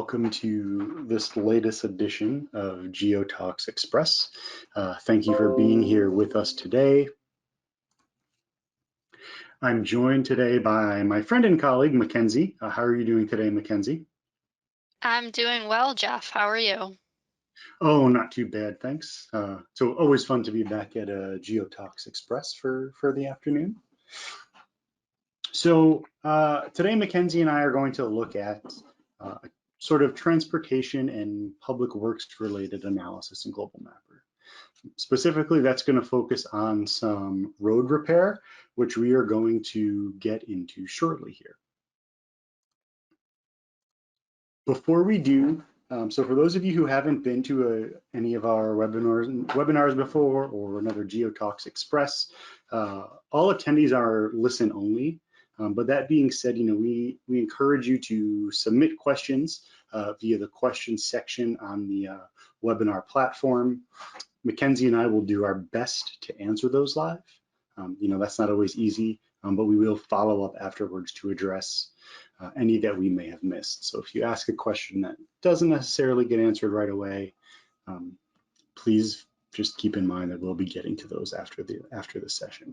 welcome to this latest edition of GeoTalks Express. Thank you for being here with us today. I'm joined today by my friend and colleague, Mackenzie. How are you doing today, Mackenzie? I'm doing well, Jeff. How are you? Oh, not too bad, thanks. So always fun to be back at GeoTalks Express for the afternoon. So today, Mackenzie and I are going to look at sort of transportation and public works related analysis in Global Mapper. Specifically, that's going to focus on some road repair, which we are going to get into shortly here. Before we do, so for those of you who haven't been to any of our webinars before or another GeoTalks Express, all attendees are listen only. But that being said, we encourage you to submit questions via the questions section on the webinar platform. Mackenzie and I will do our best to answer those live. That's not always easy, but we will follow up afterwards to address any that we may have missed. So if you ask a question that doesn't necessarily get answered right away, please just keep in mind that we'll be getting to those after the session.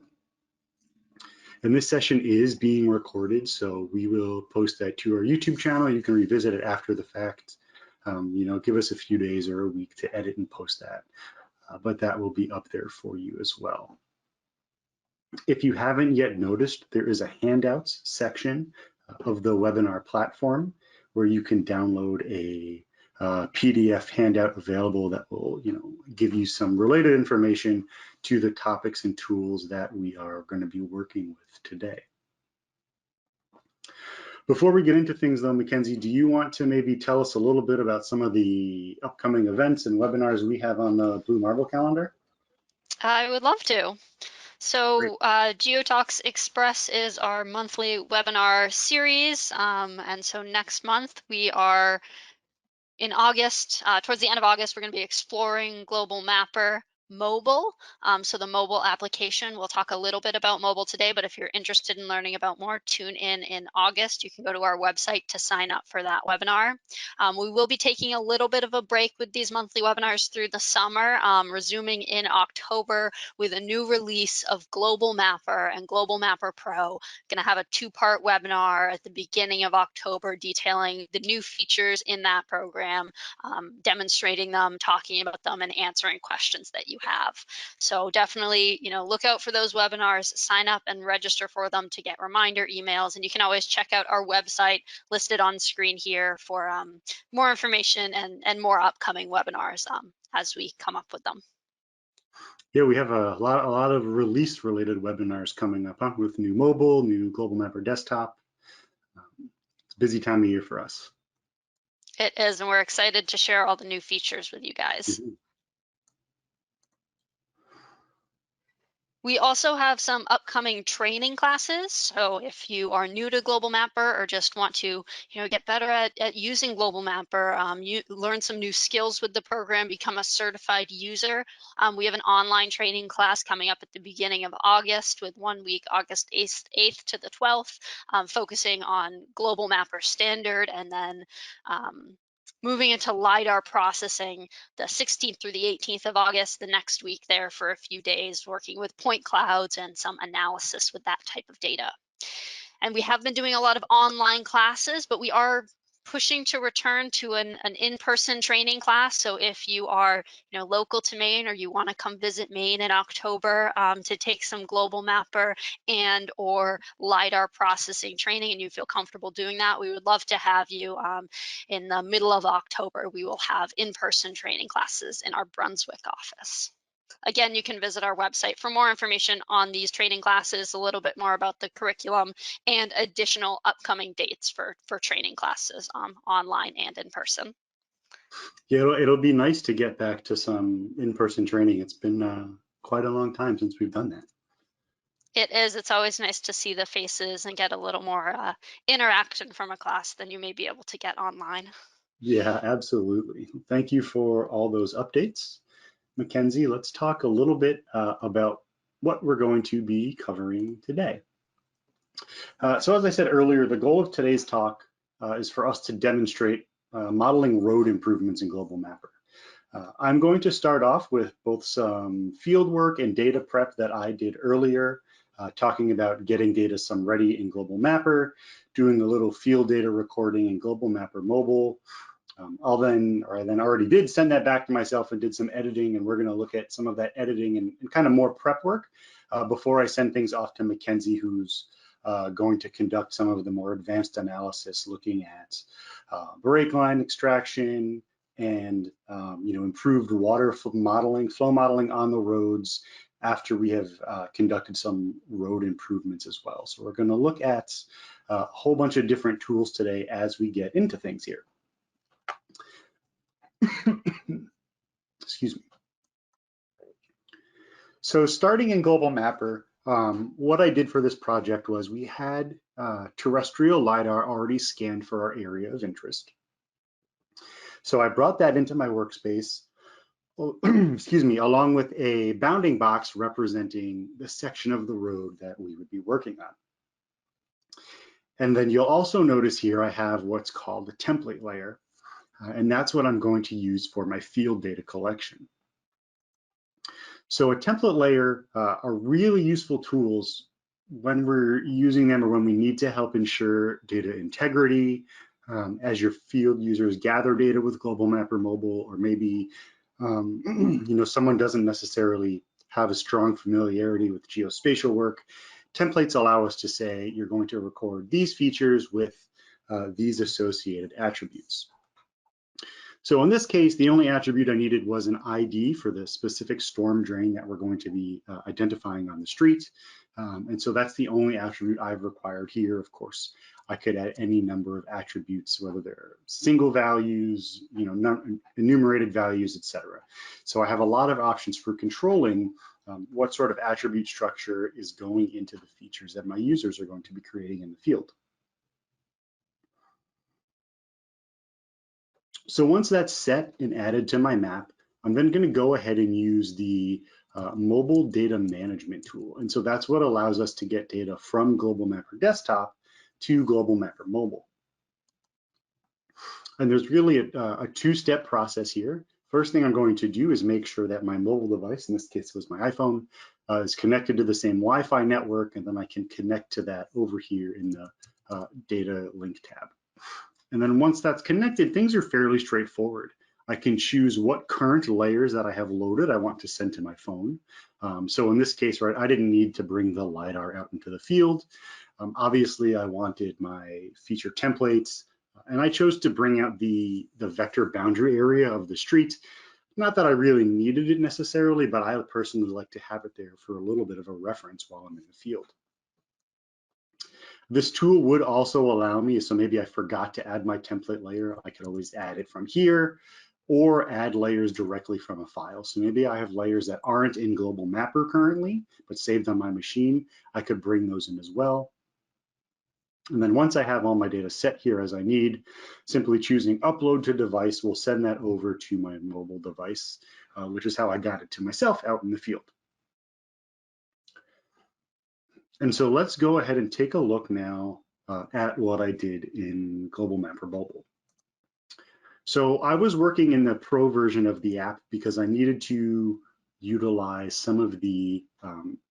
And this session is being recorded, so we will post that to our YouTube channel. You can revisit it after the fact. Give us a few days or a week to edit and post that, but that will be up there for you as well. If you haven't yet noticed, there is a handouts section of the webinar platform where you can download a PDF handout available that will, give you some related information to the topics and tools that we are going to be working with today. Before we get into things though, Mackenzie, do you want to maybe tell us a little bit about some of the upcoming events and webinars we have on the Blue Marble calendar? I would love to. So GeoTalks Express is our monthly webinar series. And so next month we are in August, towards the end of August, we're going to be exploring Global Mapper mobile. So the mobile application, we'll talk a little bit about mobile today, but if you're interested in learning about more, tune in August. You can go to our website to sign up for that webinar. We will be taking a little bit of a break with these monthly webinars through the summer, resuming in October with a new release of Global Mapper and Global Mapper Pro. Going to have a two-part webinar at the beginning of October detailing the new features in that program, demonstrating them, talking about them, and answering questions that you have. So definitely, look out for those webinars, sign up and register for them to get reminder emails. And you can always check out our website listed on screen here for more information and more upcoming webinars as we come up with them. Yeah, we have a lot of release related webinars coming up with new mobile, new Global Mapper desktop. It's a busy time of year for us. It is, and we're excited to share all the new features with you guys. Mm-hmm. We also have some upcoming training classes. So if you are new to Global Mapper or just want to, get better at using Global Mapper, you learn some new skills with the program, become a certified user. We have an online training class coming up at the beginning of August with 1 week, August 8th to the 12th, focusing on Global Mapper standard, and then moving into Lidar processing the 16th through the 18th of August, the next week there for a few days, working with point clouds and some analysis with that type of data. And we have been doing a lot of online classes, but we are pushing to return to an in-person training class. So if you are local to Maine or you want to come visit Maine in October to take some Global Mapper and or Lidar processing training and you feel comfortable doing that, we would love to have you in the middle of October. We will have in-person training classes in our Brunswick office. Again, you can visit our website for more information on these training classes, a little bit more about the curriculum, and additional upcoming dates for training classes online and in person. Yeah, it'll be nice to get back to some in-person training. It's been quite a long time since we've done that. It is. It's always nice to see the faces and get a little more interaction from a class than you may be able to get online. Yeah, absolutely. Thank you for all those updates. Mackenzie, let's talk a little bit about what we're going to be covering today. So as I said earlier, the goal of today's talk is for us to demonstrate modeling road improvements in Global Mapper. I'm going to start off with both some field work and data prep that I did earlier, talking about getting data some ready in Global Mapper, doing a little field data recording in Global Mapper Mobile. I then already did send that back to myself and did some editing, and we're going to look at some of that editing and kind of more prep work before I send things off to Mackenzie, who's going to conduct some of the more advanced analysis looking at brake line extraction and improved water flow modeling on the roads after we have conducted some road improvements as well. So we're going to look at a whole bunch of different tools today as we get into things here. Excuse me. So starting in Global Mapper, what I did for this project was we had terrestrial LiDAR already scanned for our area of interest. So I brought that into my workspace, excuse me, along with a bounding box representing the section of the road that we would be working on. And then you'll also notice here I have what's called a template layer, and that's what I'm going to use for my field data collection. So a template layer are really useful tools when we're using them or when we need to help ensure data integrity as your field users gather data with Global Mapper Mobile, or maybe someone doesn't necessarily have a strong familiarity with geospatial work. Templates allow us to say you're going to record these features with these associated attributes. So in this case, the only attribute I needed was an ID for the specific storm drain that we're going to be identifying on the street. And so that's the only attribute I've required here. Of course, I could add any number of attributes, whether they're single values, enumerated values, etc. So I have a lot of options for controlling what sort of attribute structure is going into the features that my users are going to be creating in the field. So once that's set and added to my map, I'm then going to go ahead and use the mobile data management tool. And so that's what allows us to get data from Global Mapper Desktop to Global Mapper Mobile. And there's really a two-step process here. First thing I'm going to do is make sure that my mobile device, in this case it was my iPhone, is connected to the same Wi-Fi network, and then I can connect to that over here in the data link tab. And then once that's connected, things are fairly straightforward. I can choose what current layers that I have loaded I want to send to my phone. So in this case, right, I didn't need to bring the LiDAR out into the field. Obviously, I wanted my feature templates, and I chose to bring out the vector boundary area of the street. Not that I really needed it necessarily, but I personally like to have it there for a little bit of a reference while I'm in the field. This tool would also allow me, so maybe I forgot to add my template layer, I could always add it from here or add layers directly from a file. So maybe I have layers that aren't in Global Mapper currently, but saved on my machine. I could bring those in as well. And then once I have all my data set here as I need, simply choosing upload to device will send that over to my mobile device, which is how I got it to myself out in the field. And so let's go ahead and take a look now at what I did in Global Mapper Mobile. So I was working in the pro version of the app because I needed to utilize some of the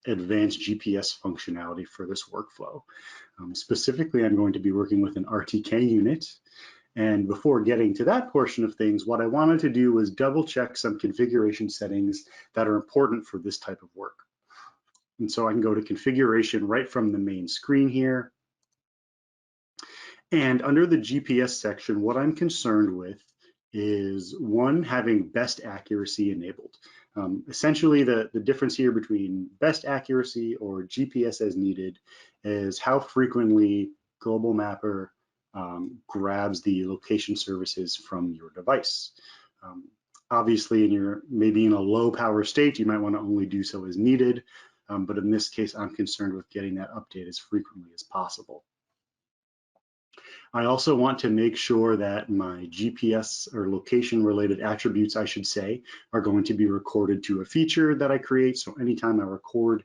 advanced GPS functionality for this workflow. Specifically, I'm going to be working with an RTK unit. And before getting to that portion of things, what I wanted to do was double check some configuration settings that are important for this type of work. And so I can go to configuration right from the main screen here. And under the GPS section, what I'm concerned with is one, having best accuracy enabled. Essentially, the difference here between best accuracy or GPS as needed is how frequently Global Mapper grabs the location services from your device. Obviously, maybe in a low power state, you might want to only do so as needed. But in this case, I'm concerned with getting that update as frequently as possible. I also want to make sure that my GPS or location related attributes, I should say, are going to be recorded to a feature that I create. So anytime I record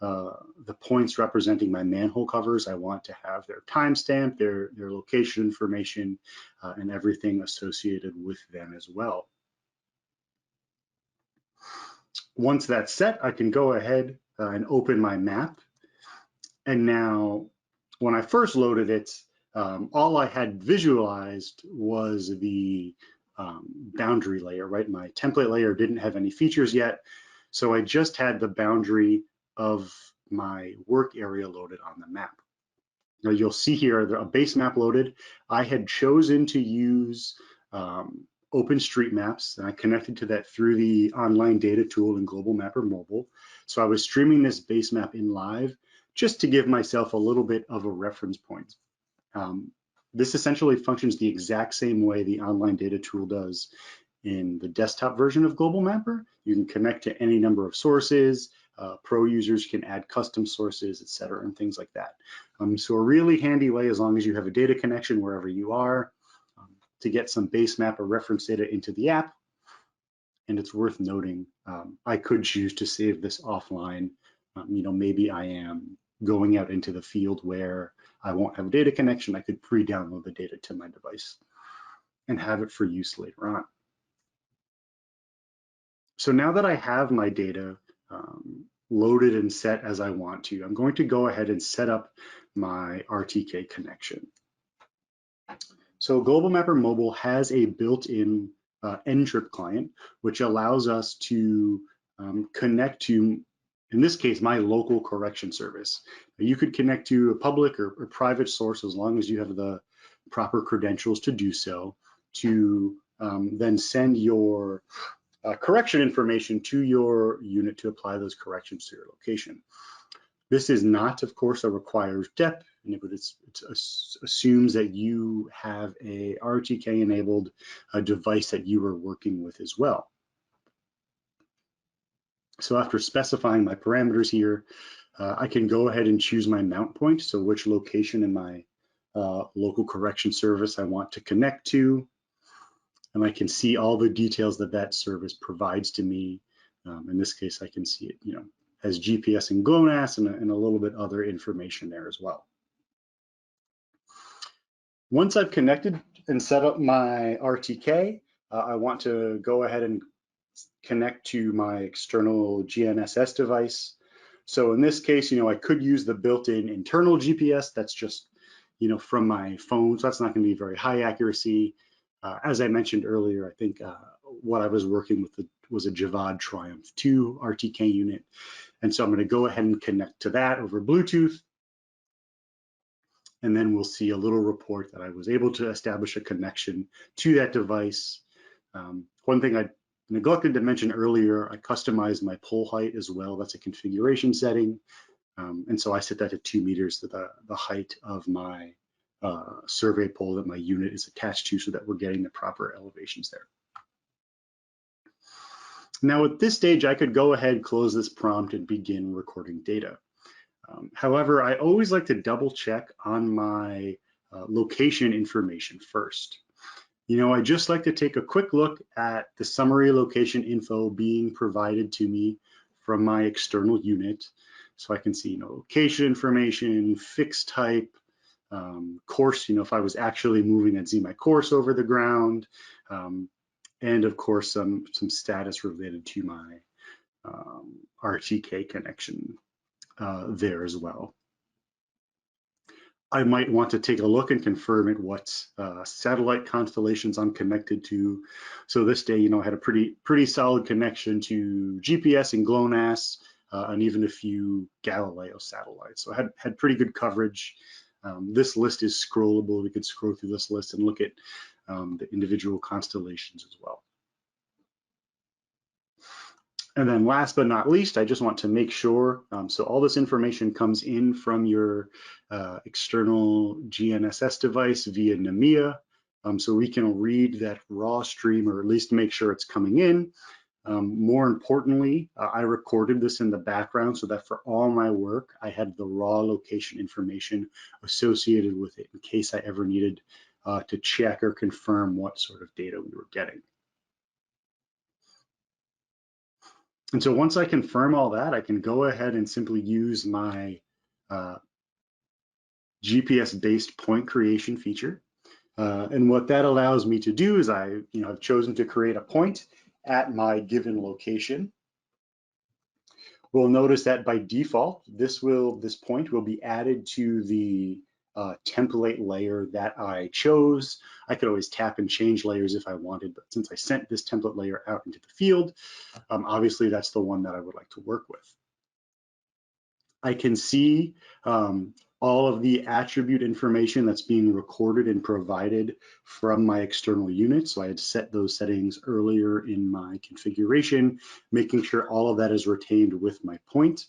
the points representing my manhole covers, I want to have their timestamp, their location information, and everything associated with them as well. Once that's set, I can go ahead and open my map. And now, when I first loaded it, all I had visualized was the boundary layer, right? My template layer didn't have any features yet. So I just had the boundary of my work area loaded on the map. Now you'll see here a base map loaded. I had chosen to use OpenStreetMaps, and I connected to that through the online data tool in Global Mapper Mobile. So I was streaming this base map in live just to give myself a little bit of a reference point. This essentially functions the exact same way the online data tool does in the desktop version of Global Mapper. You can connect to any number of sources. Pro users can add custom sources, et cetera, and things like that. So a really handy way, as long as you have a data connection wherever you are, to get some base map or reference data into the app. And it's worth noting, I could choose to save this offline. Maybe I am going out into the field where I won't have a data connection. I could pre-download the data to my device and have it for use later on. So now that I have my data loaded and set as I want to, I'm going to go ahead and set up my RTK connection. So Global Mapper Mobile has a built-in N-trip client, which allows us to connect to, in this case, my local correction service. You could connect to a public or private source as long as you have the proper credentials to do so, to then send your correction information to your unit to apply those corrections to your location. This is not, of course, a required step, and it assumes that you have a RTK-enabled device that you are working with as well. So after specifying my parameters here, I can go ahead and choose my mount point, so which location in my local correction service I want to connect to, and I can see all the details that that service provides to me. In this case, I can see it, has GPS and GLONASS and a little bit other information there as well. Once I've connected and set up my RTK, I want to go ahead and connect to my external GNSS device. So in this case, I could use the built-in internal GPS. That's just, from my phone. So that's not going to be very high accuracy. As I mentioned earlier, I think what I was working with was a Javad Triumph 2 RTK unit. And so I'm going to go ahead and connect to that over Bluetooth. And then we'll see a little report that I was able to establish a connection to that device. One thing I neglected to mention earlier, I customized my pole height as well. That's a configuration setting. And so I set that to 2 meters to the height of my survey pole that my unit is attached to, so that we're getting the proper elevations there. Now at this stage, I could go ahead, close this prompt, and begin recording data. However, I always like to double check on my location information first. I just like to take a quick look at the summary location info being provided to me from my external unit. So I can see, location information, fixed type, course, if I was actually moving, I'd see my course over the ground, and of course, some status related to my RTK connection there as well. I might want to take a look and confirm at what satellite constellations I'm connected to. So this day, I had a pretty solid connection to GPS and GLONASS, and even a few Galileo satellites. So I had pretty good coverage. This list is scrollable. We could scroll through this list and look at the individual constellations as well. And then last but not least, I just want to make sure, so all this information comes in from your external GNSS device via NMEA, so we can read that raw stream, or at least make sure it's coming in. More importantly, I recorded this in the background so that for all my work, I had the raw location information associated with it in case I ever needed to check or confirm what sort of data we were getting. And so once I confirm all that, I can go ahead and simply use my GPS-based point creation feature. And what that allows me to do is I've chosen to create a point at my given location. We'll notice that by default, this point will be added to the template layer that I chose. I could always tap and change layers if I wanted, but since I sent this template layer out into the field, obviously that's the one that I would like to work with. I can see all of the attribute information that's being recorded and provided from my external unit. So I had set those settings earlier in my configuration, making sure all of that is retained with my point.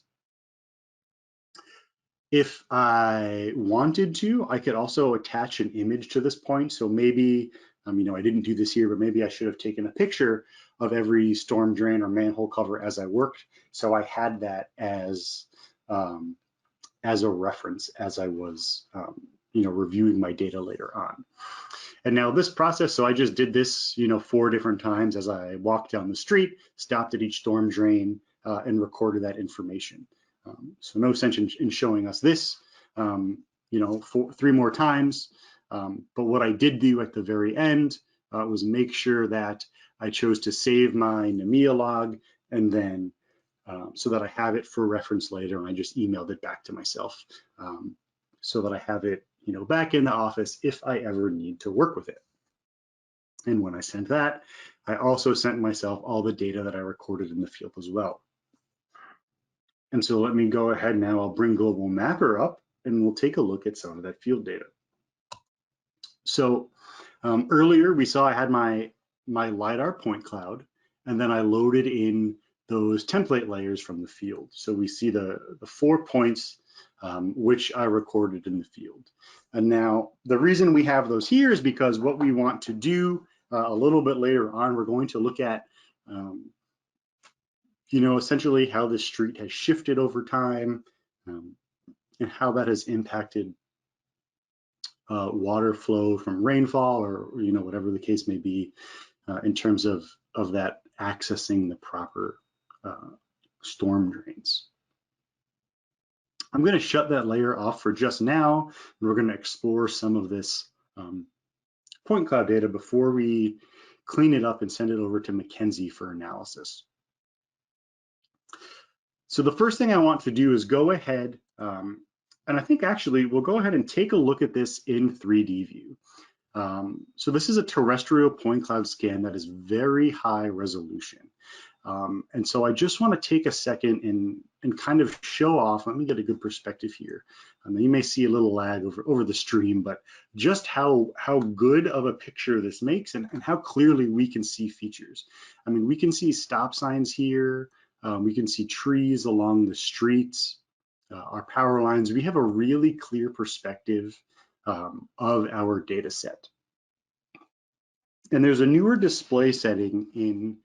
If I wanted to, I could also attach an image to this point. So maybe, I didn't do this here, but maybe I should have taken a picture of every storm drain or manhole cover as I worked. So I had that as a reference as I was, reviewing my data later on. And now this process, so I just did this, 4 different times as I walked down the street, stopped at each storm drain, and recorded that information. So no sense in showing us this, 3 more times. But what I did do at the very end was make sure that I chose to save my NMEA log, and then so that I have it for reference later, and I just emailed it back to myself so that I have it, back in the office if I ever need to work with it. And when I sent that, I also sent myself all the data that I recorded in the field as well. And so let me go ahead now, I'll bring Global Mapper up and we'll take a look at some of that field data. So earlier we saw I had my Lidar point cloud, and then I loaded in those template layers from the field. So we see the 4 points which I recorded in the field. And now the reason we have those here is because what we want to do a little bit later on, we're going to look at essentially how the street has shifted over time and how that has impacted water flow from rainfall, or whatever the case may be, in terms of that accessing the proper storm drains. I'm going to shut that layer off for just now, and we're going to explore some of this point cloud data before we clean it up and send it over to Mackenzie for analysis. So the first thing I want to do is go ahead, and I think actually we'll go ahead and take a look at this in 3D view. So this is a terrestrial point cloud scan that is very high resolution. And so I just want to take a second and kind of show off, let me get a good perspective here. You may see a little lag over the stream, but just how good of a picture this makes and how clearly we can see features. We can see stop signs here. We can see trees along the streets, our power lines. We have a really clear perspective of our data set. And there's a newer display setting in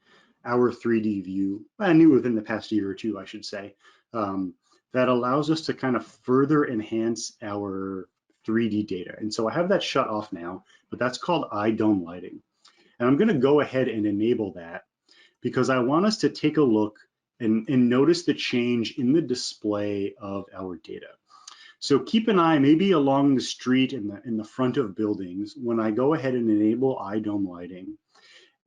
our 3D view, new within the past year or two, I should say, that allows us to kind of further enhance our 3D data. And so I have that shut off now, but that's called eye dome lighting. And I'm going to go ahead and enable that because I want us to take a look and notice the change in the display of our data. So keep an eye maybe along the street in the front of buildings when I go ahead and enable eye dome lighting.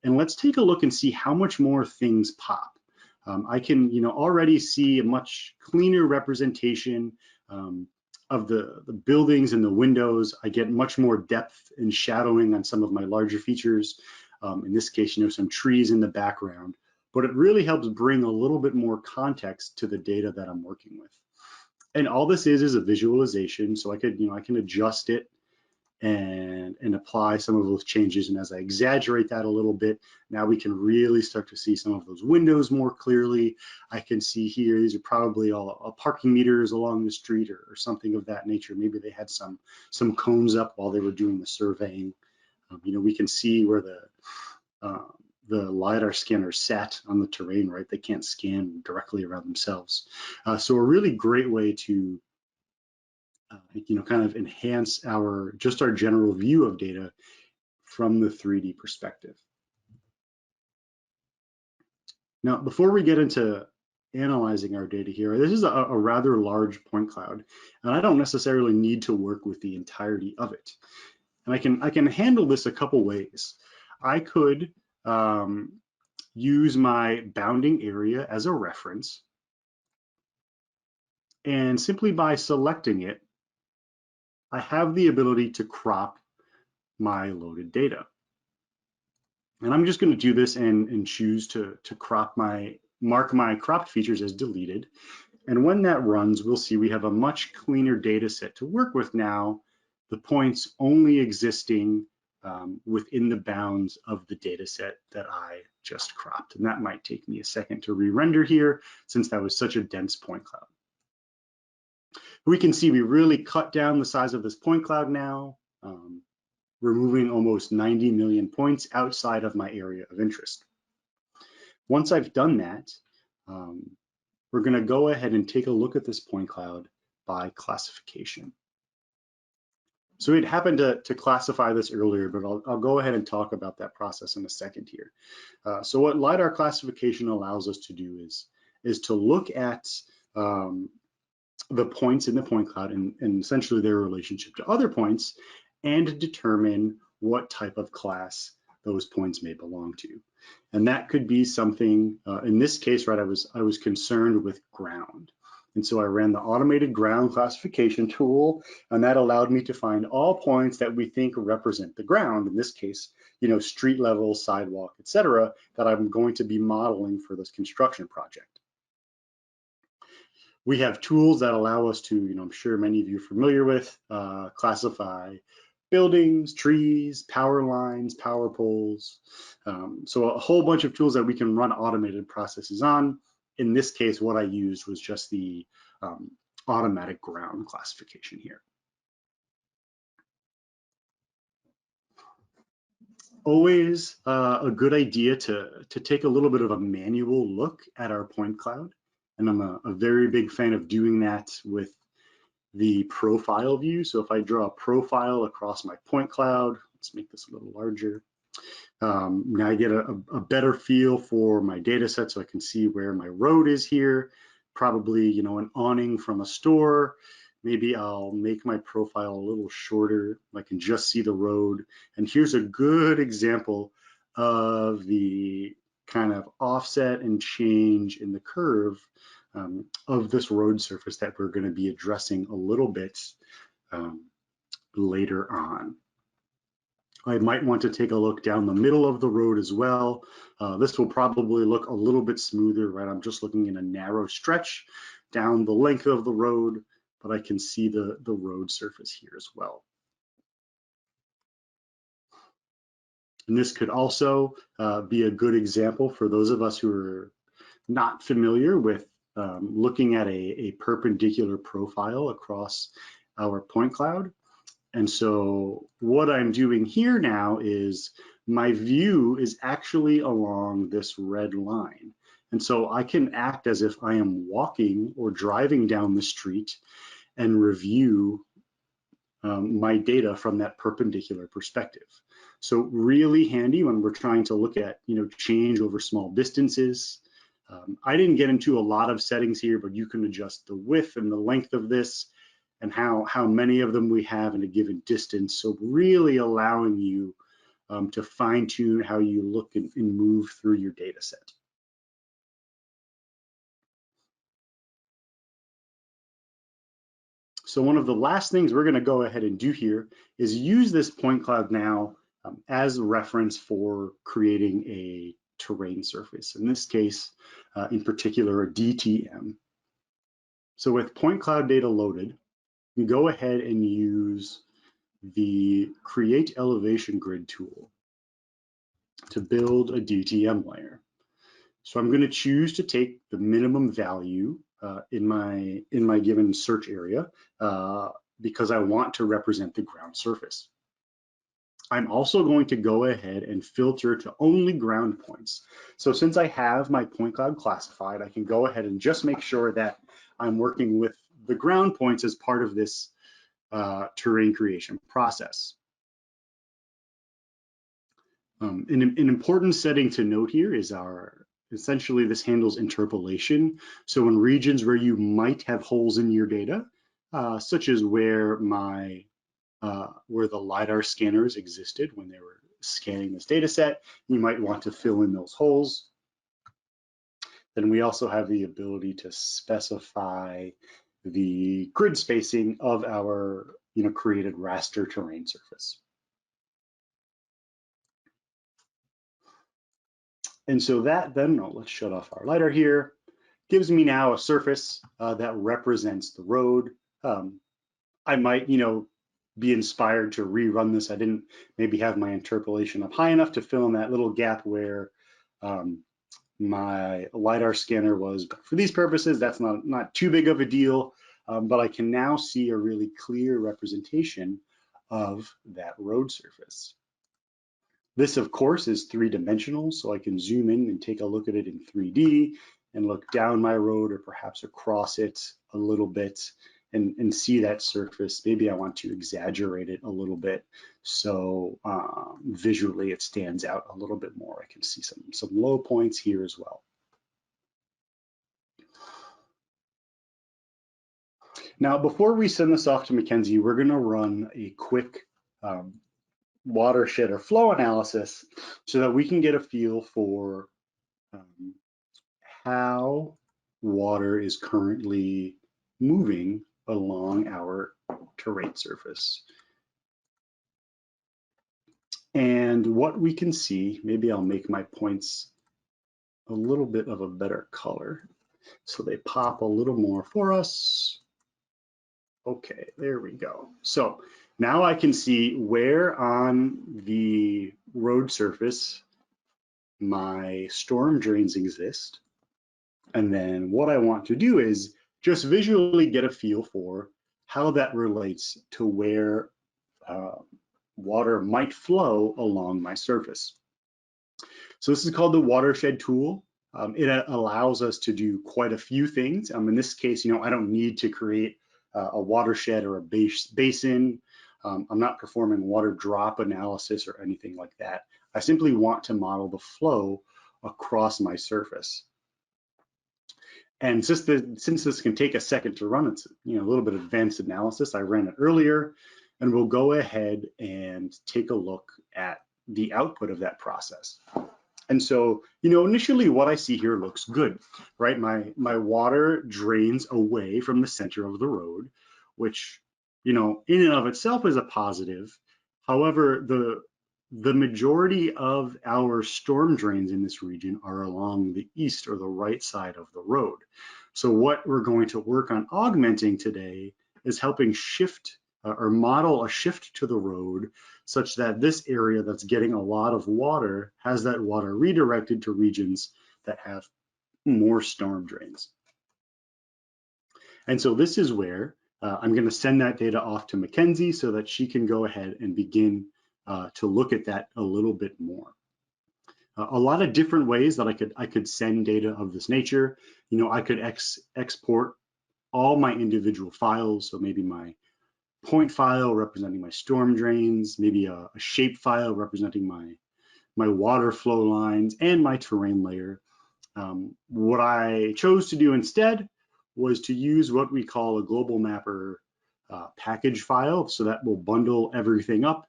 And let's take a look and see how much more things pop. I can already see a much cleaner representation of the buildings and the windows. I get much more depth and shadowing on some of my larger features. In this case, some trees in the background. But it really helps bring a little bit more context to the data that I'm working with. And all this is a visualization, so I can adjust it and apply some of those changes. And as I exaggerate that a little bit, now we can really start to see some of those windows more clearly. I can see here, these are probably all parking meters along the street or something of that nature. Maybe they had some cones up while they were doing the surveying. We can see where the Lidar scanner sat on the terrain, right? They can't scan directly around themselves. So a really great way to kind of enhance our general view of data from the 3D perspective. Now, before we get into analyzing our data here, this is a rather large point cloud, and I don't necessarily need to work with the entirety of it. And I can handle this a couple ways. I could use my bounding area as a reference, and simply by selecting it, I have the ability to crop my loaded data. And I'm just going to do this and choose to mark my cropped features as deleted. And when that runs, we'll see we have a much cleaner data set to work with now, the points only existing within the bounds of the data set that I just cropped. And that might take me a second to re-render here, since that was such a dense point cloud. We can see we really cut down the size of this point cloud now, removing almost 90 million points outside of my area of interest. Once I've done that, we're going to go ahead and take a look at this point cloud by classification. So it happened to classify this earlier, but I'll go ahead and talk about that process in a second here. So what Lidar classification allows us to do is to look at the points in the point cloud and essentially their relationship to other points, and determine what type of class those points may belong to. And that could be something, in this case, right, I was concerned with ground. And so I ran the automated ground classification tool, and that allowed me to find all points that we think represent the ground. In this case, you know, street level, sidewalk, etc., that I'm going to be modeling for this construction project. We have tools that allow us to, you know, I'm sure many of you are familiar with, classify buildings, trees, power lines, power poles. So a whole bunch of tools that we can run automated processes on. In this case, what I used was just the automatic ground classification here. Always a good idea to take a little bit of a manual look at our point cloud. And I'm a very big fan of doing that with the profile view. So if I draw a profile across my point cloud, let's make this a little larger. Now I get a better feel for my data set, so I can see where my road is here. Probably, you know, an awning from a store. Maybe I'll make my profile a little shorter. I can just see the road. And here's a good example of the kind of offset and change in the curve of this road surface that we're going to be addressing a little bit later on. I might want to take a look down the middle of the road as well. This will probably look a little bit smoother, right? I'm just looking in a narrow stretch down the length of the road, but I can see the road surface here as well. And this could also be a good example for those of us who are not familiar with looking at a perpendicular profile across our point cloud. And so what I'm doing here now is my view is actually along this red line. And so I can act as if I am walking or driving down the street and review my data from that perpendicular perspective. So really handy when we're trying to look at, you know, change over small distances. I didn't get into a lot of settings here, but you can adjust the width and the length of this and how many of them we have in a given distance. So really allowing you to fine tune how you look and move through your data set. So one of the last things we're going to go ahead and do here is use this point cloud now as a reference for creating a terrain surface. In this case, in particular, a DTM. So with point cloud data loaded, you go ahead and use the create elevation grid tool to build a DTM layer. So I'm going to choose to take the minimum value in my given search area because I want to represent the ground surface. I'm also going to go ahead and filter to only ground points. So since I have my point cloud classified, I can go ahead and just make sure that I'm working with the ground points as part of this terrain creation process. An important setting to note here is essentially this handles interpolation. So in regions where you might have holes in your data, such as where where the Lidar scanners existed when they were scanning this data set, you might want to fill in those holes. Then we also have the ability to specify the grid spacing of our created raster terrain surface. And so that then, let's shut off our Lidar here, gives me now a surface that represents the road. I might, be inspired to rerun this. I didn't maybe have my interpolation up high enough to fill in that little gap where my Lidar scanner was. But for these purposes, that's not too big of a deal, but I can now see a really clear representation of that road surface. This, of course, is three-dimensional, so I can zoom in and take a look at it in 3D and look down my road or perhaps across it a little bit and see that surface. Maybe I want to exaggerate it a little bit so visually it stands out a little bit more. I can see some low points here as well. Now, before we send this off to Mackenzie, we're going to run a quick watershed or flow analysis so that we can get a feel for how water is currently moving along our terrain surface. And what we can see, maybe I'll make my points a little bit of a better color so they pop a little more for us. Okay, there we go. So now I can see where on the road surface my storm drains exist. And then what I want to do is just visually get a feel for how that relates to where water might flow along my surface. So this is called the watershed tool. It allows us to do quite a few things. In this case, I don't need to create a watershed or a basin. I'm not performing water drop analysis or anything like that. I simply want to model the flow across my surface. And since this can take a second to run, it's a little bit of advanced analysis. I ran it earlier, and we'll go ahead and take a look at the output of that process. And so, initially what I see here looks good, right? My water drains away from the center of the road, which, in and of itself is a positive. However, the majority of our storm drains in this region are along the east or the right side of the road. So what we're going to work on augmenting today is helping shift or model a shift to the road such that this area that's getting a lot of water has that water redirected to regions that have more storm drains. And so this is where I'm going to send that data off to Mackenzie so that she can go ahead and begin to look at that a little bit more. A lot of different ways that I could send data of this nature. I could export all my individual files, so maybe my point file representing my storm drains, maybe a shape file representing my water flow lines and my terrain layer. What I chose to do instead was to use what we call a global mapper package file. So that will bundle everything up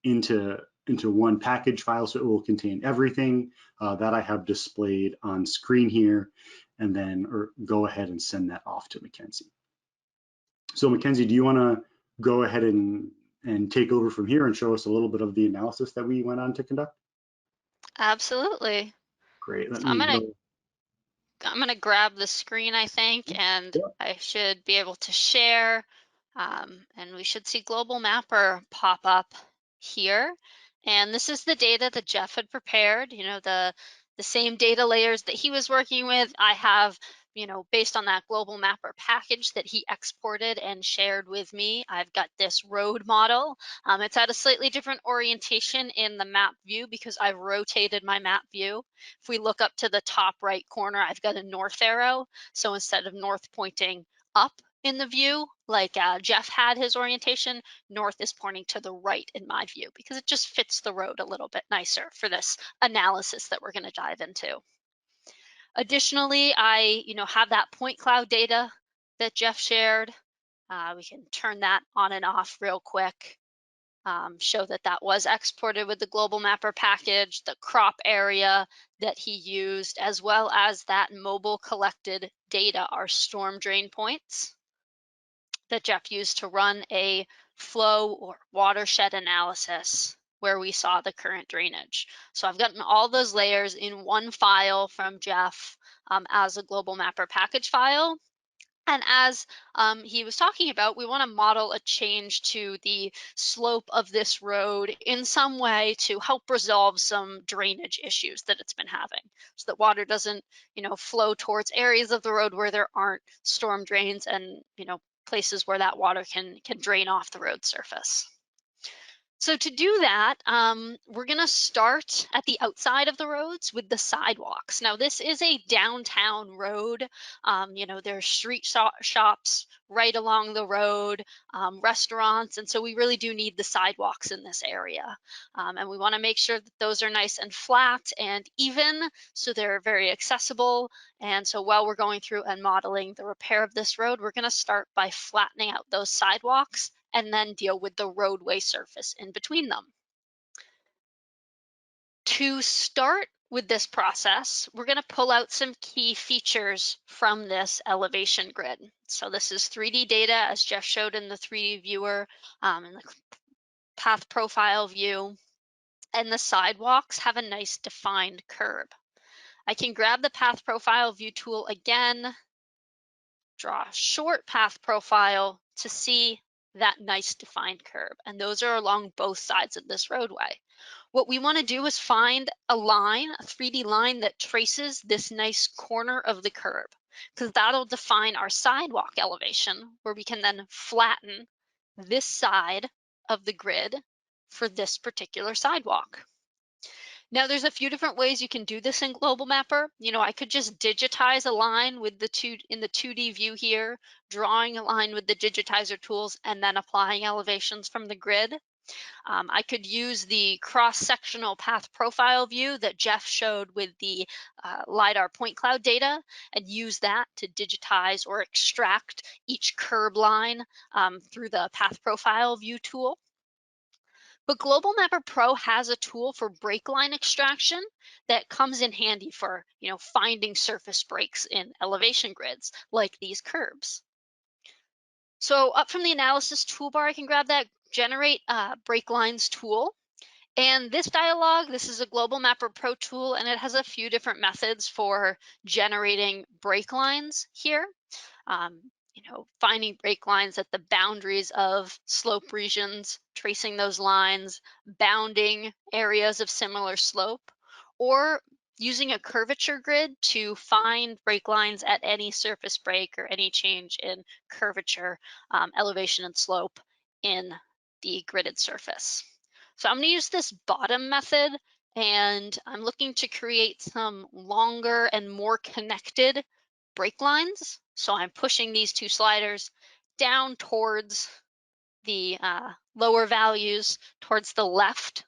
into one package file. So it will contain everything that I have displayed on screen here, and then go ahead and send that off to Mackenzie. So Mackenzie, do you want to go ahead and take over from here and show us a little bit of the analysis that we went on to conduct? Absolutely. Great. Let So I'm me gonna go. grab the screen, I think, and Yeah. I should be able to share. And we should see Global Mapper pop up here. And this is the data that Jeff had prepared, the same data layers that he was working with. I have, based on that Global Mapper package that he exported and shared with me, I've got this road model. It's at a slightly different orientation in the map view because I've rotated my map view. If we look up to the top right corner, I've got a north arrow. So instead of north pointing up in the view, like Jeff had his orientation, north is pointing to the right in my view because it just fits the road a little bit nicer for this analysis that we're going to dive into. Additionally, I have that point cloud data that Jeff shared. We can turn that on and off real quick. Show that that was exported with the global mapper package, the crop area that he used, as well as that mobile collected data, our storm drain points that Jeff used to run a flow or watershed analysis where we saw the current drainage. So I've gotten all those layers in one file from Jeff as a global mapper package file. And as he was talking about, we want to model a change to the slope of this road in some way to help resolve some drainage issues that it's been having, so that water doesn't, flow towards areas of the road where there aren't storm drains and, places where that water can drain off the road surface. So to do that, we're going to start at the outside of the roads with the sidewalks. Now, this is a downtown road. There's street shops right along the road, restaurants, and so we really do need the sidewalks in this area. And we want to make sure that those are nice and flat and even, so they're very accessible. And so while we're going through and modeling the repair of this road, we're going to start by flattening out those sidewalks and then deal with the roadway surface in between them. To start with this process, we're going to pull out some key features from this elevation grid. So this is 3D data, as Jeff showed in the 3D viewer, in the path profile view, and the sidewalks have a nice defined curb. I can grab the path profile view tool again, draw a short path profile to see that nice defined curb. And those are along both sides of this roadway. What we want to do is find a line, a 3D line that traces this nice corner of the curb, because that'll define our sidewalk elevation, where we can then flatten this side of the grid for this particular sidewalk. Now, there's a few different ways you can do this in Global Mapper. I could just digitize a line with in the 2D view here, drawing a line with the digitizer tools, and then applying elevations from the grid. I could use the cross-sectional path profile view that Jeff showed with the Lidar point cloud data and use that to digitize or extract each curb line through the path profile view tool. But Global Mapper Pro has a tool for break line extraction that comes in handy for, finding surface breaks in elevation grids like these curbs. So up from the analysis toolbar, I can grab that generate break lines tool. And this dialog, this is a Global Mapper Pro tool, and it has a few different methods for generating break lines here. Finding break lines at the boundaries of slope regions, tracing those lines, bounding areas of similar slope, or using a curvature grid to find break lines at any surface break or any change in curvature, elevation, and slope in the gridded surface. So I'm going to use this bottom method, and I'm looking to create some longer and more connected break lines. So I'm pushing these two sliders down towards the lower values towards the left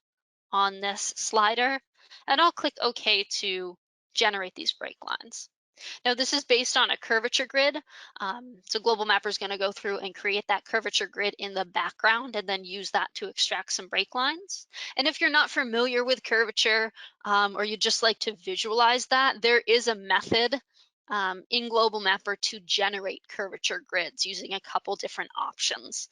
on this slider, and I'll click OK to generate these break lines. Now this is based on a curvature grid. So Global Mapper is going to go through and create that curvature grid in the background and then use that to extract some break lines. And if you're not familiar with curvature or you just like to visualize that, there is a method in Global Mapper to generate curvature grids using a couple different options.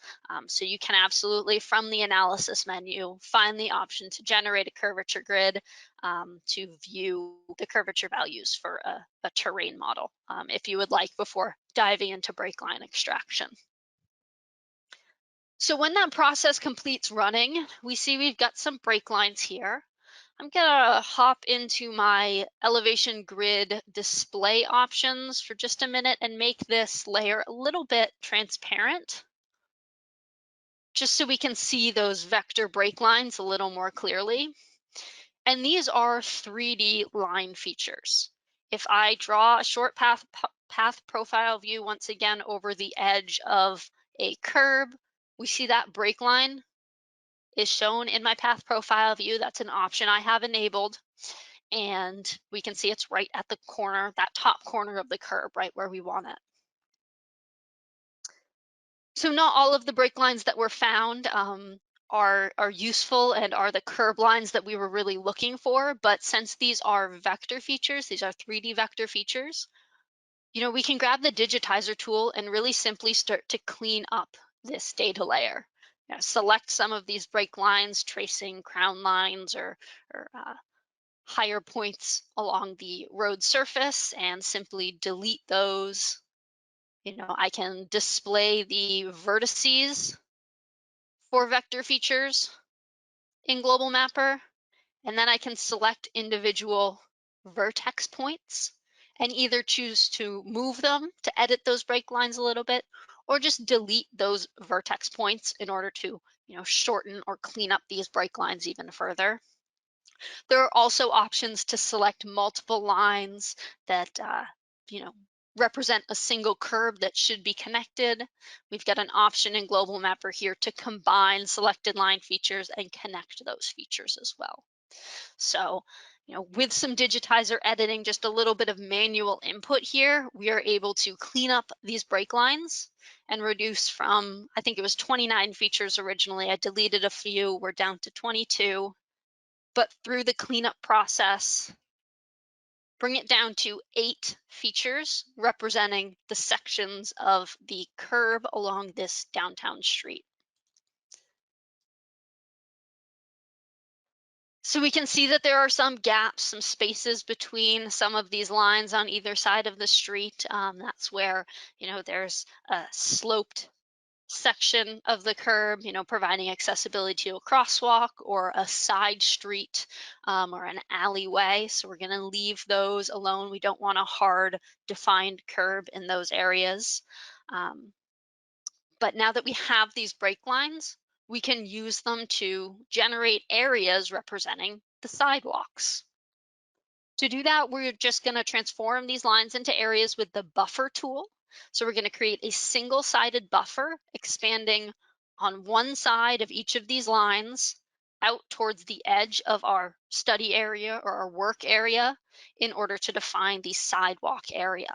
So you can absolutely, from the analysis menu, find the option to generate a curvature grid to view the curvature values for a terrain model, if you would like, before diving into break line extraction. So when that process completes running, we see we've got some break lines here. I'm gonna hop into my elevation grid display options for just a minute and make this layer a little bit transparent, just so we can see those vector break lines a little more clearly. And these are 3D line features. If I draw a short path profile view once again over the edge of a curb, we see that break line is shown in my path profile view. That's an option I have enabled. And we can see it's right at the corner, that top corner of the curb, right where we want it. So not all of the break lines that were found are useful and are the curb lines that we were really looking for. But since these are vector features, these are 3D vector features, we can grab the digitizer tool and really simply start to clean up this data layer. Select some of these break lines, tracing crown lines or higher points along the road surface, and simply delete those. I can display the vertices for vector features in Global Mapper, and then I can select individual vertex points and either choose to move them to edit those break lines a little bit, or just delete those vertex points in order to shorten or clean up these break lines even further. There are also options to select multiple lines that represent a single curb that should be connected. We've got an option in Global Mapper here to combine selected line features and connect those features as well. So, with some digitizer editing, just a little bit of manual input here, we are able to clean up these break lines and reduce from, I think it was 29 features originally. I deleted a few, we're down to 22. But through the cleanup process, bring it down to 8 features representing the sections of the curb along this downtown street. So we can see that there are some gaps, some spaces between some of these lines on either side of the street. That's where, there's a sloped section of the curb, providing accessibility to a crosswalk or a side street or an alleyway. So we're going to leave those alone. We don't want a hard defined curb in those areas. But now that we have these break lines, we can use them to generate areas representing the sidewalks. To do that, we're just going to transform these lines into areas with the buffer tool. So we're going to create a single-sided buffer expanding on one side of each of these lines out towards the edge of our study area or our work area in order to define the sidewalk area.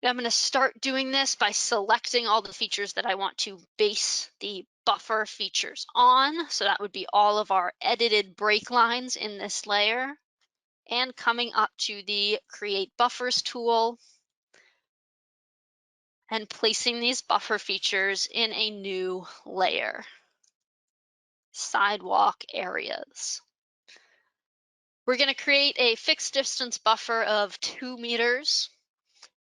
Now I'm going to start doing this by selecting all the features that I want to base the buffer features on. So that would be all of our edited break lines in this layer. And coming up to the Create Buffers tool and placing these buffer features in a new layer, Sidewalk Areas. We're going to create a fixed distance buffer of 2 meters,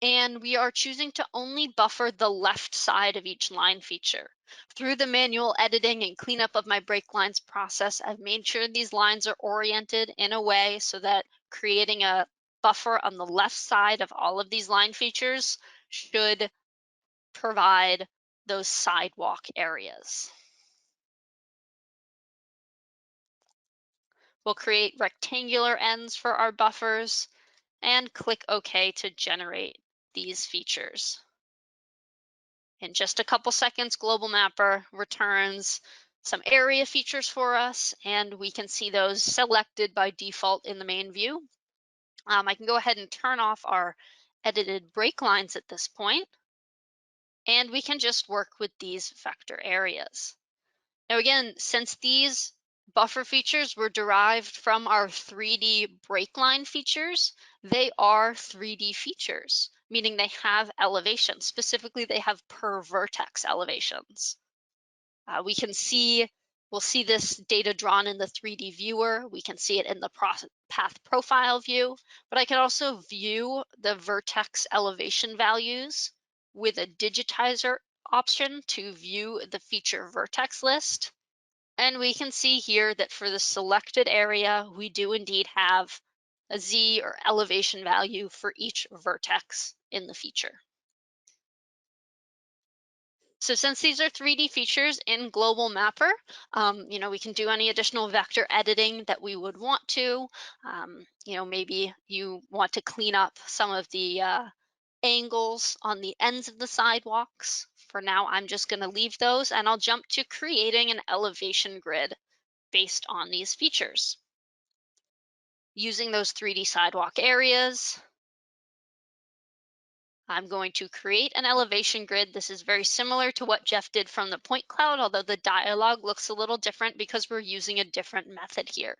and we are choosing to only buffer the left side of each line feature. Through the manual editing and cleanup of my break lines process, I've made sure these lines are oriented in a way so that creating a buffer on the left side of all of these line features should provide those sidewalk areas. We'll create rectangular ends for our buffers and click OK to generate these features. In just a couple seconds, Global Mapper returns some area features for us, and we can see those selected by default in the main view. I can go ahead and turn off our edited break lines at this point, and we can just work with these vector areas. Now again, since these buffer features were derived from our 3D break line features, they are 3D features, meaning they have elevations. Specifically, they have per vertex elevations. We'll see this data drawn in the 3D viewer. We can see it in the path profile view, but I can also view the vertex elevation values with a digitizer option to view the feature vertex list. And we can see here that for the selected area, we do indeed have a Z or elevation value for each vertex in the feature. So since these are 3D features in Global Mapper, we can do any additional vector editing that we would want to. Maybe you want to clean up some of the angles on the ends of the sidewalks. For now, I'm just going to leave those, and I'll jump to creating an elevation grid based on these features. using those 3D sidewalk areas, I'm going to create an elevation grid. This is very similar to what Jeff did from the point cloud, although the dialog looks a little different because we're using a different method here.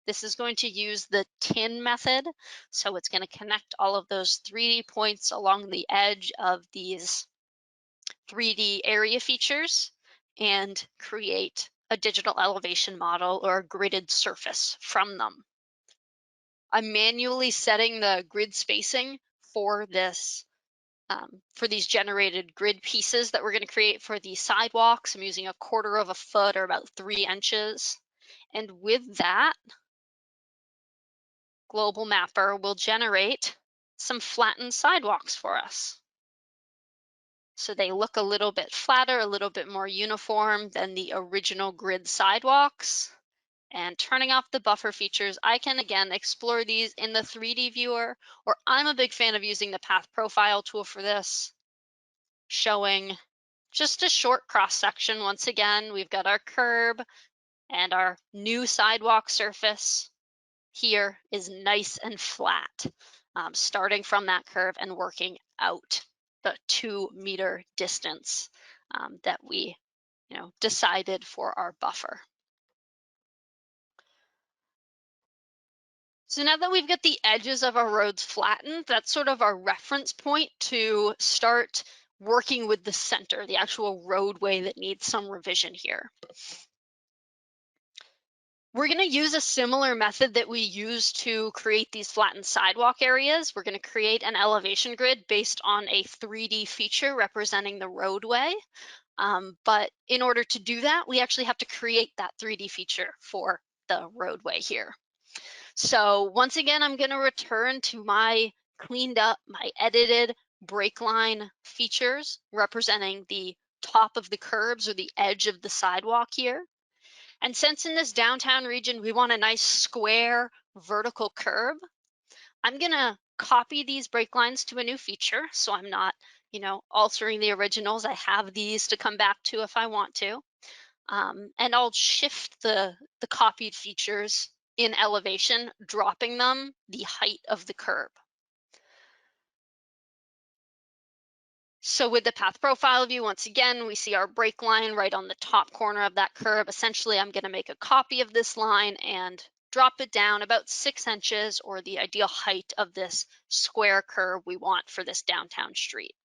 This is going to use the tin method. So it's going to connect all of those 3D points along the edge of these 3D area features and create a digital elevation model or a gridded surface from them. I'm manually setting the grid spacing for this for these generated grid pieces that we're going to create for the sidewalks. I'm using 1/4 of a foot or about 3 inches. And with that, Global Mapper will generate some flattened sidewalks for us. So they look a little bit flatter, a little bit more uniform than the original grid sidewalks. And turning off the buffer features, I can again explore these in the 3D viewer, or I'm a big fan of using the path profile tool for this, showing just a short cross section. Once again, we've got our curb and our new sidewalk surface here is nice and flat, starting from that curve and working out the 2-meter distance that we decided for our buffer. So now that we've got the edges of our roads flattened, that's sort of our reference point to start working with the center, the actual roadway that needs some revision here. We're going to use a similar method that we use to create these flattened sidewalk areas. We're going to create an elevation grid based on a 3D feature representing the roadway. But in order to do that, we actually have to create that 3D feature for the roadway here. So once again, I'm going to return to my cleaned up, my edited brake line features representing the top of the curbs or the edge of the sidewalk here. And since in this downtown region, we want a nice square vertical curb, I'm going to copy these brake lines to a new feature. So I'm not, altering the originals. I have these to come back to if I want to. And I'll shift the copied features in elevation, dropping them the height of the curb. So with the path profile view, once again, we see our brake line right on the top corner of that curb. Essentially, I'm going to make a copy of this line and drop it down about 6 inches, or the ideal height of this square curve we want for this downtown street.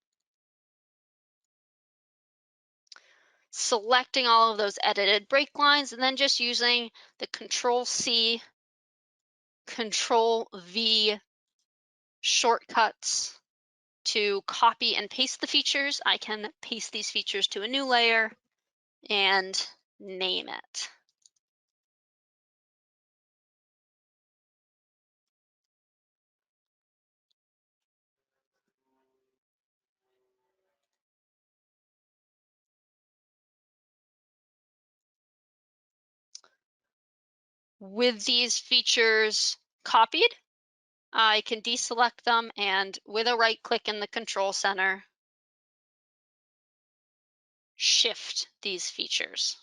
Selecting all of those edited brake lines and then just using the Control-C, Control-V shortcuts to copy and paste the features. I can paste these features to a new layer and name it. With these features copied, I can deselect them and with a right click in the control center, shift these features.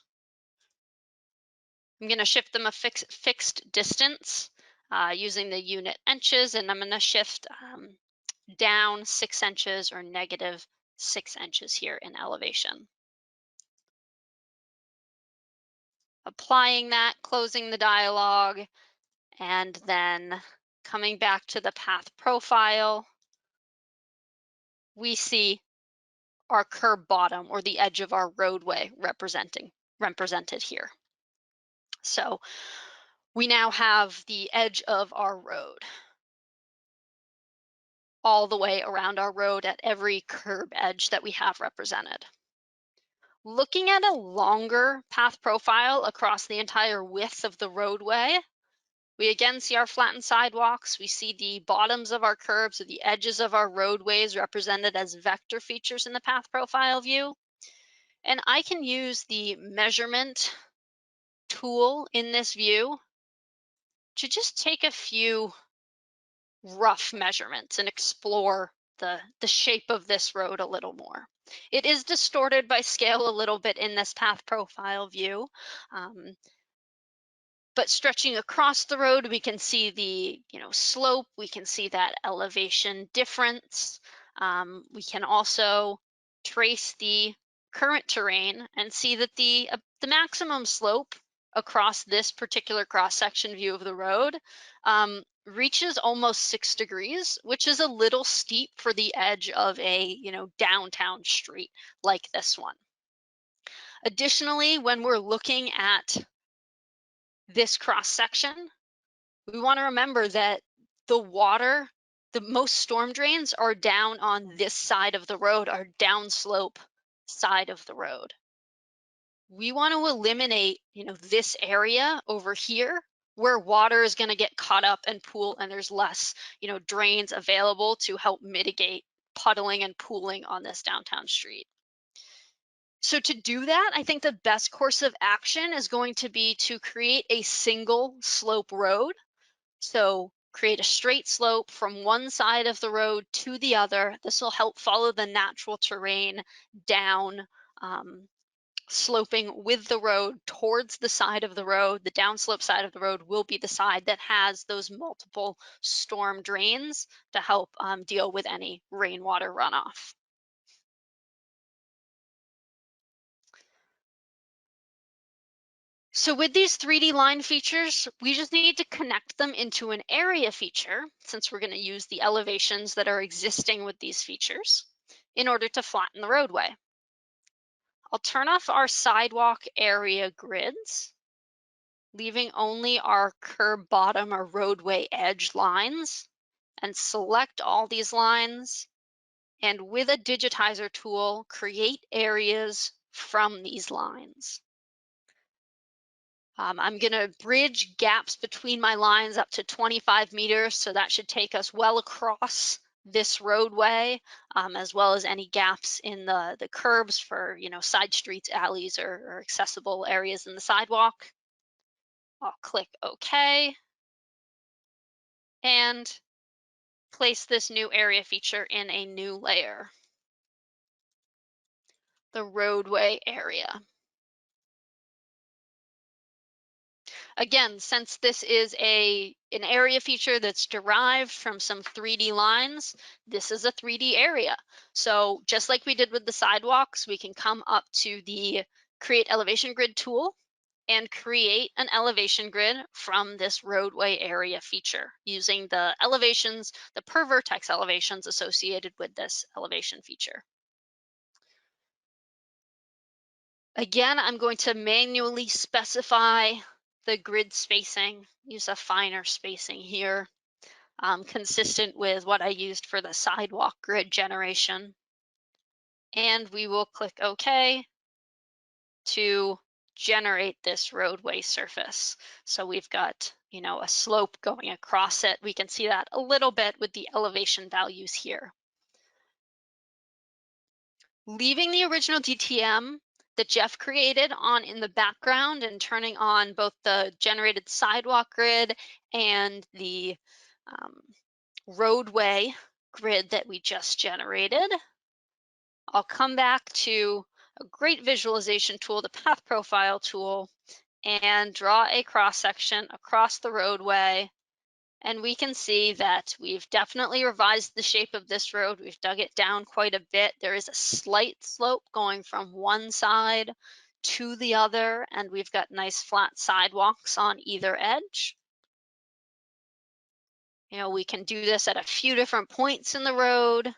I'm going to shift them a fixed distance using the unit inches, and I'm going to shift down 6 inches or -6 inches here in elevation. Applying that, closing the dialog, and then coming back to the path profile, we see our curb bottom or the edge of our roadway represented here. So we now have the edge of our road all the way around our road at every curb edge that we have represented. Looking at a longer path profile across the entire width of the roadway, we again see our flattened sidewalks. We see the bottoms of our curbs or the edges of our roadways represented as vector features in the path profile view. And I can use the measurement tool in this view to just take a few rough measurements and explore the shape of this road a little more. It is distorted by scale a little bit in this path profile view, But stretching across the road, we can see the slope, we can see that elevation difference. We can also trace the current terrain and see that the maximum slope across this particular cross-section view of the road reaches almost 6 degrees, which is a little steep for the edge of a downtown street like this one. Additionally, when we're looking at this cross-section, we want to remember that the most storm drains are down on this side of the road, our downslope side of the road. We want to eliminate, this area over here where water is going to get caught up and pool, and there's less, drains available to help mitigate puddling and pooling on this downtown street. So to do that, I think the best course of action is going to be to create a single slope road. So create a straight slope from one side of the road to the other. This will help follow the natural terrain down, sloping with the road towards the side of the road. The downslope side of the road will be the side that has those multiple storm drains to help deal with any rainwater runoff. So with these 3D line features, we just need to connect them into an area feature, since we're going to use the elevations that are existing with these features in order to flatten the roadway. I'll turn off our sidewalk area grids, leaving only our curb bottom or roadway edge lines, and select all these lines. And with a digitizer tool, create areas from these lines. I'm going to bridge gaps between my lines up to 25 meters, so that should take us well across this roadway, as well as any gaps in the curbs for side streets, alleys, or accessible areas in the sidewalk. I'll click OK and place this new area feature in a new layer, the roadway area. Again, since this is an area feature that's derived from some 3D lines, this is a 3D area. So just like we did with the sidewalks, we can come up to the Create Elevation Grid tool and create an elevation grid from this roadway area feature using the elevations, the per vertex elevations associated with this elevation feature. Again, I'm going to manually specify the grid spacing, use a finer spacing here, consistent with what I used for the sidewalk grid generation. And we will click OK to generate this roadway surface. So we've got, a slope going across it. We can see that a little bit with the elevation values here. Leaving the original DTM that Jeff created on in the background and turning on both the generated sidewalk grid and the roadway grid that we just generated. I'll come back to a great visualization tool, the path profile tool, and draw a cross section across the roadway. And we can see that we've definitely revised the shape of this road. We've dug it down quite a bit. There is a slight slope going from one side to the other, and we've got nice flat sidewalks on either edge. We can do this at a few different points in the road,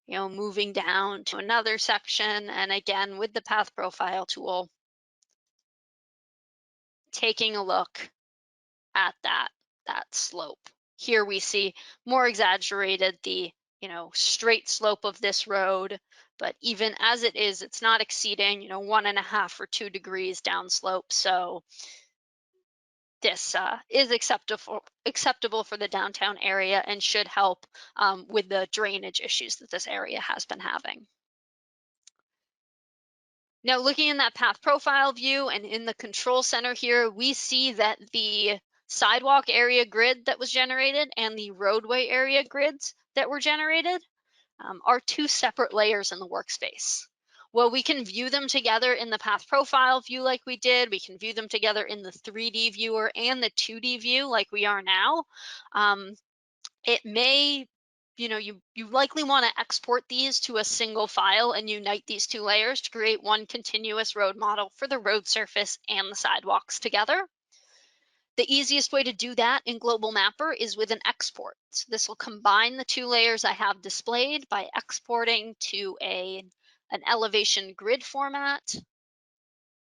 moving down to another section. And again, with the path profile tool, taking a look at that slope. Here we see more exaggerated the straight slope of this road, but even as it is, it's not exceeding 1.5 or 2 degrees downslope. So this is acceptable for the downtown area and should help with the drainage issues that this area has been having. Now, looking in that path profile view and in the control center here, we see that the sidewalk area grid that was generated and the roadway area grids that were generated are two separate layers in the workspace. Well, we can view them together in the path profile view like we did. We can view them together in the 3D viewer and the 2D view like we are now. It may, you likely want to export these to a single file and unite these two layers to create one continuous road model for the road surface and the sidewalks together. The easiest way to do that in Global Mapper is with an export. So this will combine the two layers I have displayed by exporting to an elevation grid format.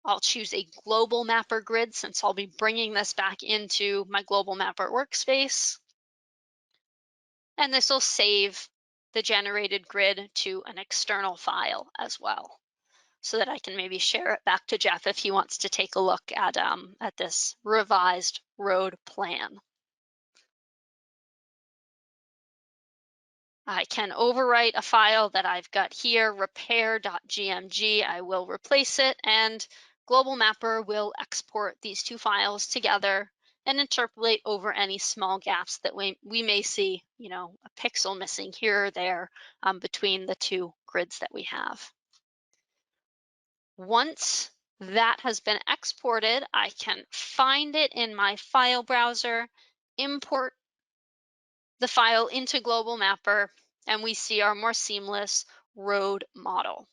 I'll choose a Global Mapper grid since I'll be bringing this back into my Global Mapper workspace. And this will save the generated grid to an external file as well, so that I can maybe share it back to Jeff if he wants to take a look at this revised road plan. I can overwrite a file that I've got here, repair.gmg. I will replace it, and Global Mapper will export these two files together and interpolate over any small gaps that we may see, a pixel missing here or there between the two grids that we have. Once that has been exported, I can find it in my file browser, import the file into Global Mapper, and we see our more seamless road model.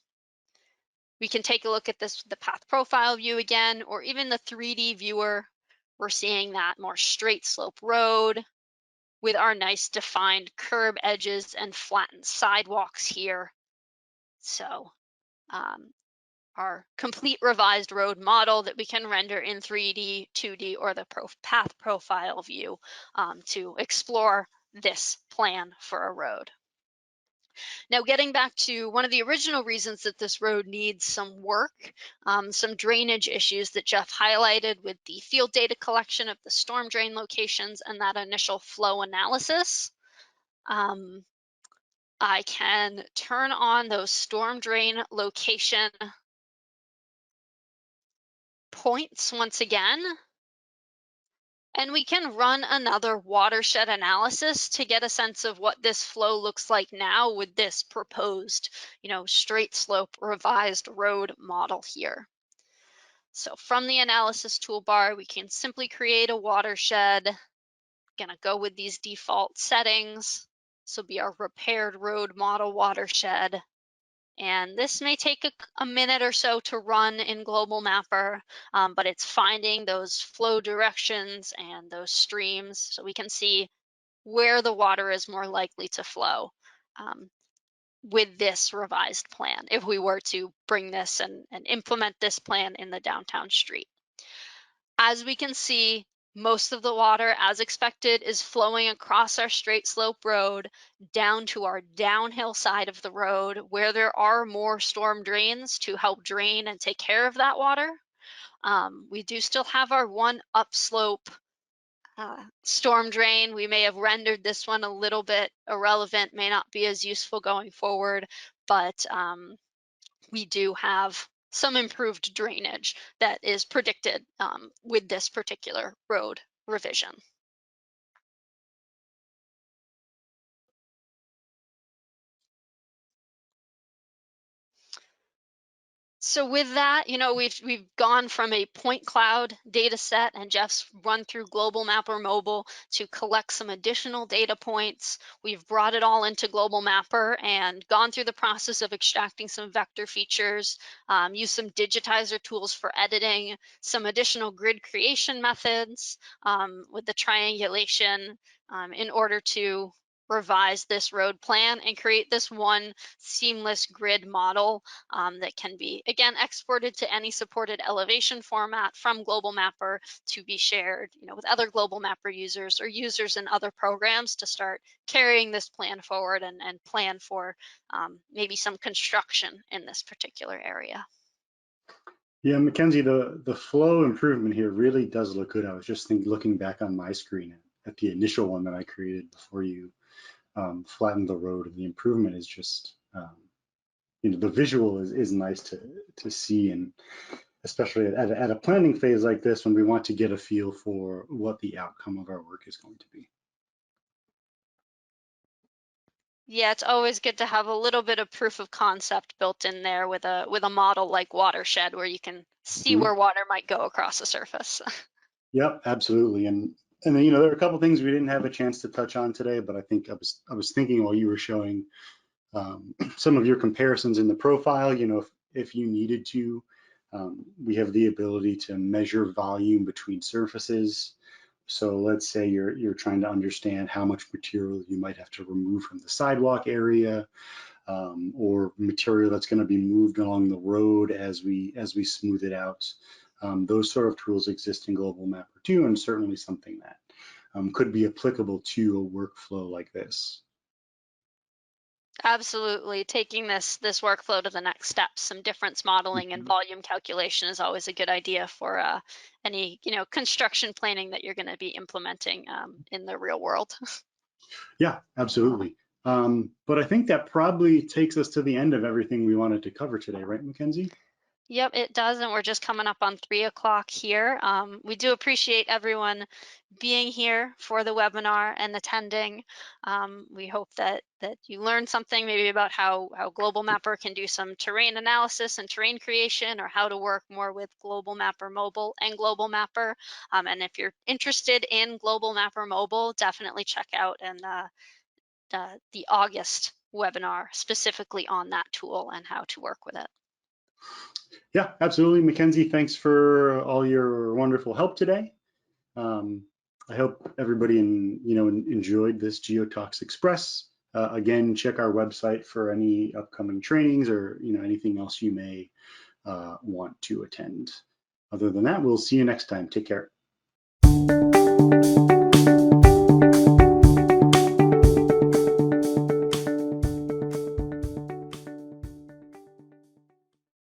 We can take a look at this with the path profile view again, or even the 3D viewer. We're seeing that more straight slope road with our nice defined curb edges and flattened sidewalks here. So our complete revised road model that we can render in 3D, 2D, or the path profile view to explore this plan for a road. Now, getting back to one of the original reasons that this road needs some work, some drainage issues that Jeff highlighted with the field data collection of the storm drain locations and that initial flow analysis. I can turn on those storm drain location points once again, and we can run another watershed analysis to get a sense of what this flow looks like now with this proposed, straight slope revised road model here. So from the analysis toolbar, we can simply create a watershed. Gonna go with these default settings. This will be our repaired road model watershed. And this may take a minute or so to run in Global Mapper, but it's finding those flow directions and those streams so we can see where the water is more likely to flow with this revised plan if we were to bring this and implement this plan in the downtown street. As we can see, most of the water, as expected, is flowing across our straight slope road down to our downhill side of the road where there are more storm drains to help drain and take care of that water. We do still have our one upslope storm drain. We may have rendered this one a little bit irrelevant, may not be as useful going forward, but we do have some improved drainage that is predicted with this particular road revision. So with that, we've gone from a point cloud data set, and Jeff's run through Global Mapper Mobile to collect some additional data points. We've brought it all into Global Mapper and gone through the process of extracting some vector features, used some digitizer tools for editing, some additional grid creation methods with the triangulation in order to revise this road plan and create this one seamless grid model that can be, again, exported to any supported elevation format from Global Mapper to be shared with other Global Mapper users or users in other programs to start carrying this plan forward and plan for maybe some construction in this particular area. Yeah, Mackenzie, the flow improvement here really does look good. I was just looking back on my screen at the initial one that I created before you flattened the road, and the improvement is just, the visual is nice to see, and especially at a planning phase like this when we want to get a feel for what the outcome of our work is going to be. Yeah, it's always good to have a little bit of proof of concept built in there with a model like watershed where you can see Mhm. where water might go across the surface. Yep, absolutely. And then, there are a couple things we didn't have a chance to touch on today, but I think I was thinking while you were showing some of your comparisons in the profile, if you needed to, we have the ability to measure volume between surfaces. So let's say you're trying to understand how much material you might have to remove from the sidewalk area, or material that's going to be moved along the road as we smooth it out. Those sort of tools exist in Global Mapper too, and certainly something that could be applicable to a workflow like this. Absolutely. Taking this workflow to the next step, some difference modeling and Mhm. volume calculation is always a good idea for any construction planning that you're going to be implementing in the real world. Yeah, absolutely. But I think that probably takes us to the end of everything we wanted to cover today, right, Mackenzie? Yep, it does, and we're just coming up on 3 o'clock here. We do appreciate everyone being here for the webinar and attending. We hope that you learned something maybe about how Global Mapper can do some terrain analysis and terrain creation, or how to work more with Global Mapper Mobile and Global Mapper. And if you're interested in Global Mapper Mobile, definitely check out the August webinar specifically on that tool and how to work with it. Yeah, absolutely. Mackenzie, thanks for all your wonderful help today. Um, I hope everybody enjoyed this GeoTalks Express. Again, check our website for any upcoming trainings or anything else you may want to attend. Other than that, we'll see you next time. Take care.